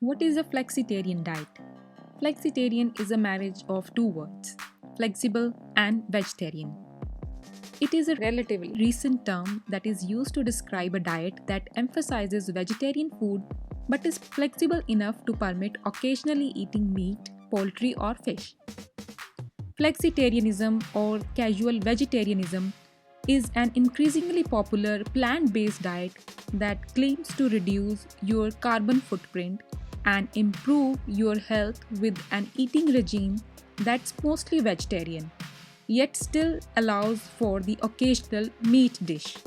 What is a flexitarian diet? Flexitarian is a marriage of two words, flexible and vegetarian. It is a relatively recent term that is used to describe a diet that emphasizes vegetarian food but is flexible enough to permit occasionally eating meat, poultry, or fish. Flexitarianism or casual vegetarianism is an increasingly popular plant based diet that claims to reduce your carbon footprint and improve your health with an eating regime that's mostly vegetarian, yet still allows for the occasional meat dish.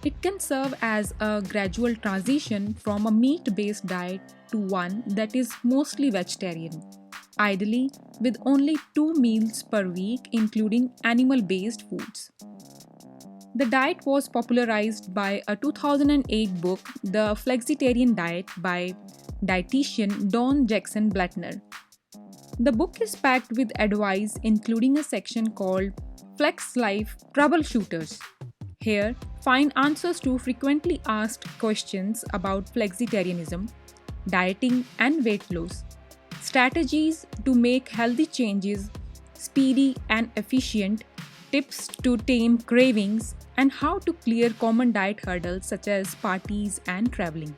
It can serve as a gradual transition from a meat based diet to one that is mostly vegetarian, ideally with only 2 meals per week, including animal based foods. The diet was popularized by a 2008 book, The Flexitarian Diet by dietitian Dawn Jackson Blattner. The book is packed with advice, including a section called Flex Life Troubleshooters. Here, find answers to frequently asked questions about flexitarianism, dieting, and weight loss, strategies to make healthy changes speedy and efficient, tips to tame cravings, and how to clear common diet hurdles such as parties and traveling.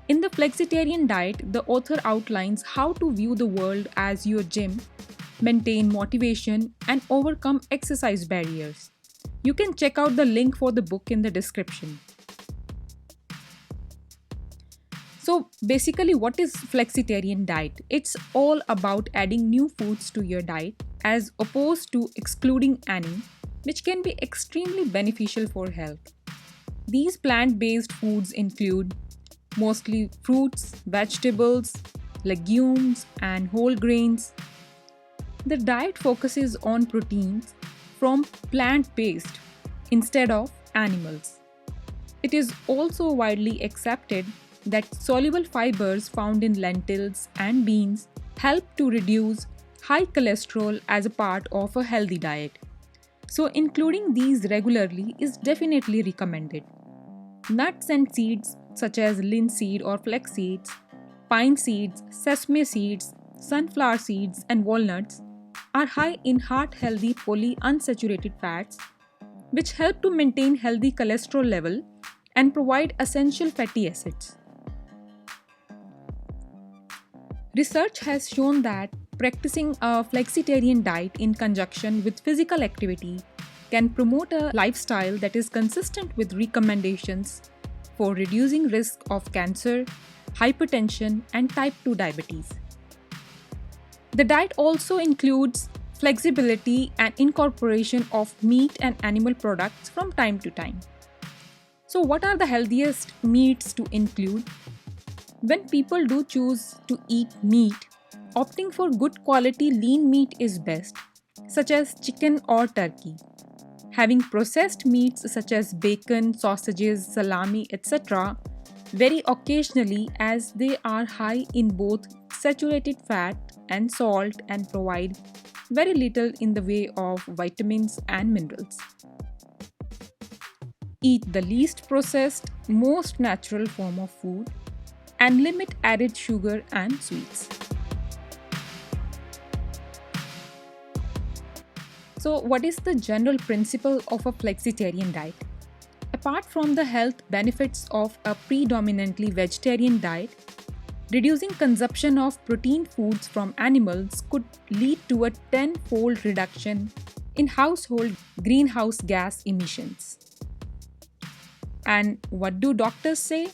In the flexitarian diet, the author outlines how to view the world as your gym, maintain motivation, and overcome exercise barriers. You can check out the link for the book in the description. So basically, what is flexitarian diet? It's all about adding new foods to your diet as opposed to excluding any, which can be extremely beneficial for health. These plant-based foods include mostly fruits, vegetables, legumes, and whole grains. The diet focuses on proteins from plant-based instead of animals. It is also widely accepted that soluble fibers found in lentils and beans help to reduce high cholesterol as a part of a healthy diet. So, including these regularly is definitely recommended. Nuts and seeds such as linseed or flax seeds, pine seeds, sesame seeds, sunflower seeds, and walnuts are high in heart healthy polyunsaturated fats, which help to maintain healthy cholesterol level and provide essential fatty acids. Research has shown that practicing a flexitarian diet in conjunction with physical activity can promote a lifestyle that is consistent with recommendations for reducing risk of cancer, hypertension, and type 2 diabetes. The diet also includes flexibility and incorporation of meat and animal products from time to time. So, what are the healthiest meats to include? When people do choose to eat meat, opting for good quality lean meat is best, such as chicken or turkey. Having processed meats such as bacon, sausages, salami, etc., very occasionally as they are high in both saturated fat and salt and provide very little in the way of vitamins and minerals. Eat the least processed, most natural form of food and limit added sugar and sweets. So, what is the general principle of a flexitarian diet? Apart from the health benefits of a predominantly vegetarian diet, reducing consumption of protein foods from animals could lead to a tenfold reduction in household greenhouse gas emissions. And what do doctors say?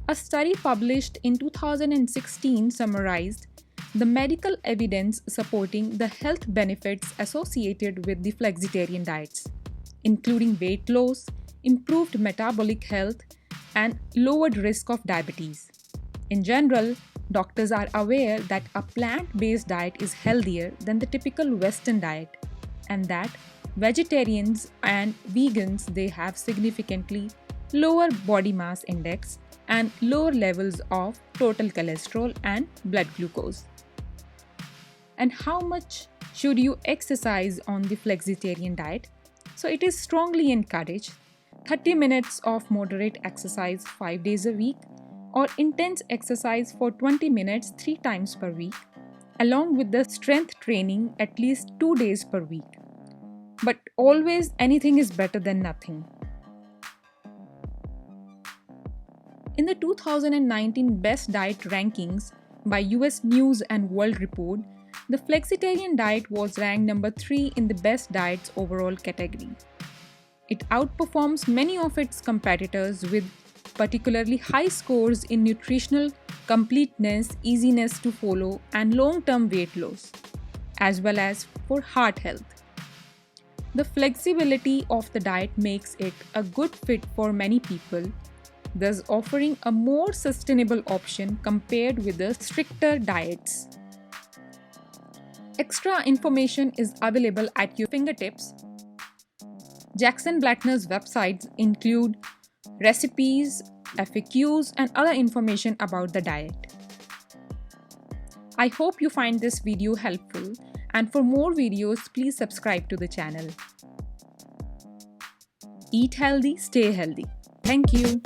A study published in 2016 summarized the medical evidence supporting the health benefits associated with the flexitarian diets, including weight loss, improved metabolic health, and lowered risk of diabetes. In general, doctors are aware that a plant-based diet is healthier than the typical Western diet, and that vegetarians and vegans they have significantly lower body mass index and lower levels of total cholesterol and blood glucose. And how much should you exercise on the flexitarian diet? So it is strongly encouraged. 30 minutes of moderate exercise 5 days a week, or intense exercise for 20 minutes 3 times per week, along with the strength training at least 2 days per week. But always anything is better than nothing. In the 2019 Best Diet Rankings by US News and World Report, the flexitarian diet was ranked number 3 in the best diets overall category. It outperforms many of its competitors with particularly high scores in nutritional completeness, easiness to follow, and long-term weight loss, as well as for heart health. The flexibility of the diet makes it a good fit for many people, thus offering a more sustainable option compared with the stricter diets. Extra information is available at your fingertips. Jackson Blattner's websites include recipes, FAQs, and other information about the diet. I hope you find this video helpful, and for more videos, please subscribe to the channel. Eat healthy, stay healthy. Thank you.